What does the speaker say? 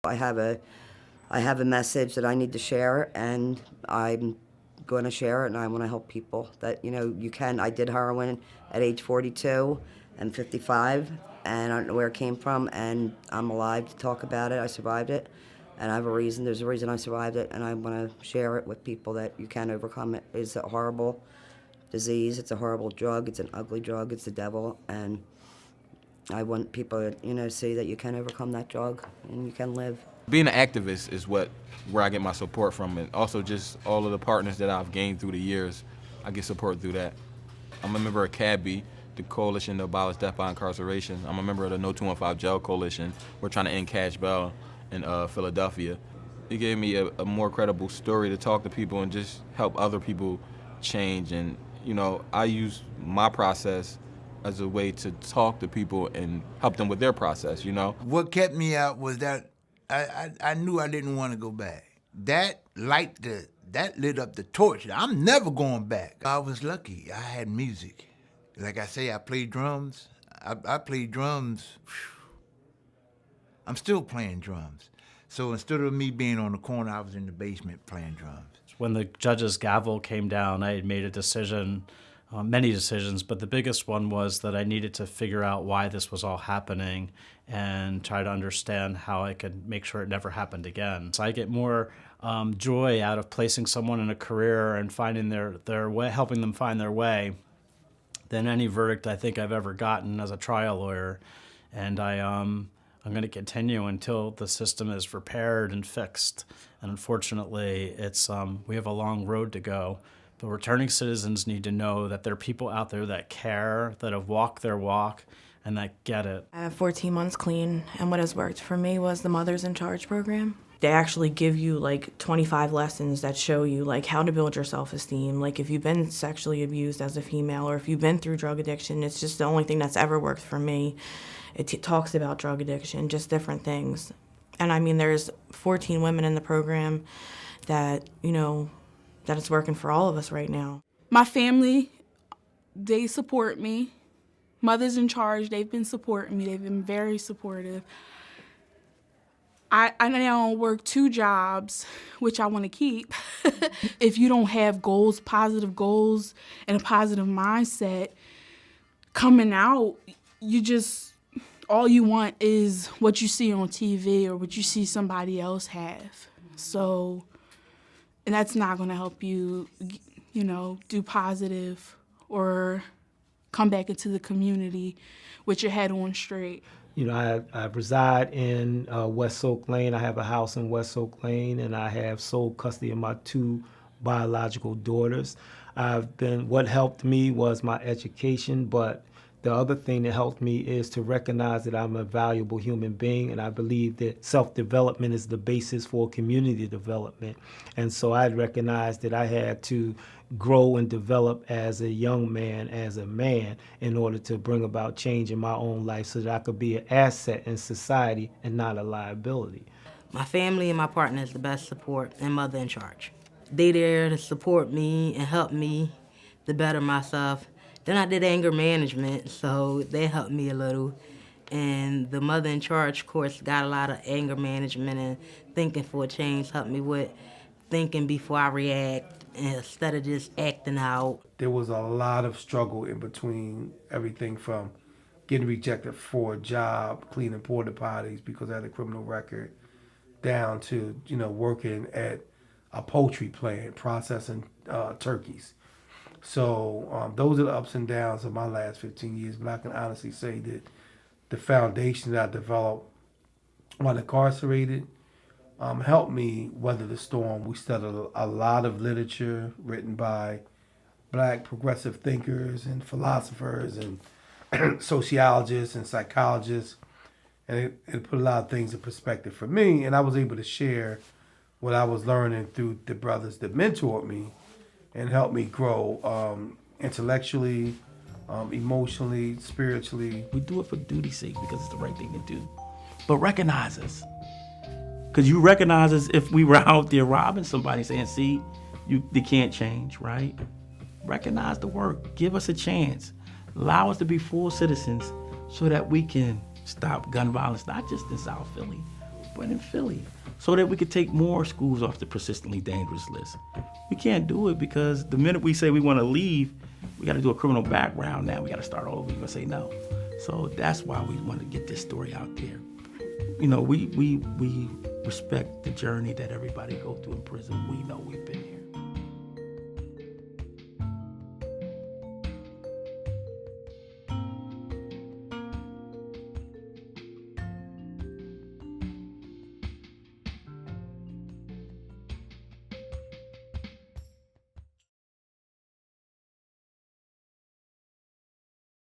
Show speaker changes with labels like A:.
A: I have a message that I need to share, and I'm going to share it, and I want to help people that, you can. I did heroin at age 42 and 55, and I don't know where it came from, and I'm alive to talk about it. I survived it, and I have a reason. There's a reason I survived it, and I want to share it with people that you can overcome it. It's a horrible disease. It's a horrible drug. It's an ugly drug. It's the devil, and I want people to, see that you can overcome that drug and you can live.
B: Being an activist is where I get my support from, and also just all of the partners that I've gained through the years, I get support through that. I'm a member of CABI, the Coalition to Abolish Death by Incarceration. I'm a member of the No 215 Jail Coalition. We're trying to end cash bail in Philadelphia. It gave me a more credible story to talk to people and just help other people change. And, I use my process as a way to talk to people and help them with their process,
C: What kept me out was that I knew I didn't want to go back. That lit up the torch. I'm never going back. I was lucky. I had music. Like I say, I played drums. I played drums. I'm still playing drums. So instead of me being on the corner, I was in the basement playing drums.
D: When the judge's gavel came down, I had made a decision, many decisions, but the biggest one was that I needed to figure out why this was all happening and try to understand how I could make sure it never happened again. So I get more joy out of placing someone in a career and finding their way, helping them find their way, than any verdict I think I've ever gotten as a trial lawyer. And I'm going to continue until the system is repaired and fixed. And unfortunately, we have a long road to go. But returning citizens need to know that there are people out there that care, that have walked their walk, and that get it.
E: I have 14 months clean, and what has worked for me was the Mothers in Charge program. They actually give you like 25 lessons that show you like how to build your self-esteem. Like if you've been sexually abused as a female or if you've been through drug addiction, it's just the only thing that's ever worked for me. It talks about drug addiction, just different things. And I mean, there's 14 women in the program that, that it's working for all of us right now.
F: My family, they support me. Mothers in Charge, they've been supporting me. They've been very supportive. I now work 2 jobs, which I want to keep. If you don't have goals, positive goals, and a positive mindset, coming out, all you want is what you see on TV or what you see somebody else have. So, and that's not going to help you, do positive or come back into the community with your head on straight.
G: I reside in West Oak Lane. I have a house in West Oak Lane, and I have sole custody of my 2 biological daughters. What helped me was my education, but the other thing that helped me is to recognize that I'm a valuable human being, and I believe that self-development is the basis for community development. And so I recognized that I had to grow and develop as a young man, as a man, in order to bring about change in my own life so that I could be an asset in society and not a liability.
H: My family and my partner is the best support, and Mother in Charge. They there to support me and help me to better myself. Then I did anger management, so they helped me a little. And the Mother in Charge course got a lot of anger management and thinking for a change, helped me with thinking before I react instead of just acting out.
I: There was a lot of struggle in between everything from getting rejected for a job, cleaning porta potties because I had a criminal record, down to, working at a poultry plant, processing turkeys. So those are the ups and downs of my last 15 years, but I can honestly say that the foundation that I developed while incarcerated helped me weather the storm. We studied a lot of literature written by Black progressive thinkers and philosophers and sociologists and psychologists, and it put a lot of things in perspective for me, and I was able to share what I was learning through the brothers that mentored me and helped me grow intellectually, emotionally, spiritually.
J: We do it for duty's sake because it's the right thing to do. But recognize us. Because you recognize us if we were out there robbing somebody saying, see, they can't change, right? Recognize the work. Give us a chance. Allow us to be full citizens so that we can stop gun violence, not just in South Philly, but in Philly, so that we could take more schools off the persistently dangerous list. We can't do it because the minute we say we want to leave, we got to do a criminal background now. We got to start all over. You're going to say no. So that's why we want to get this story out there. We respect the journey that everybody go through in prison. We know we've been here.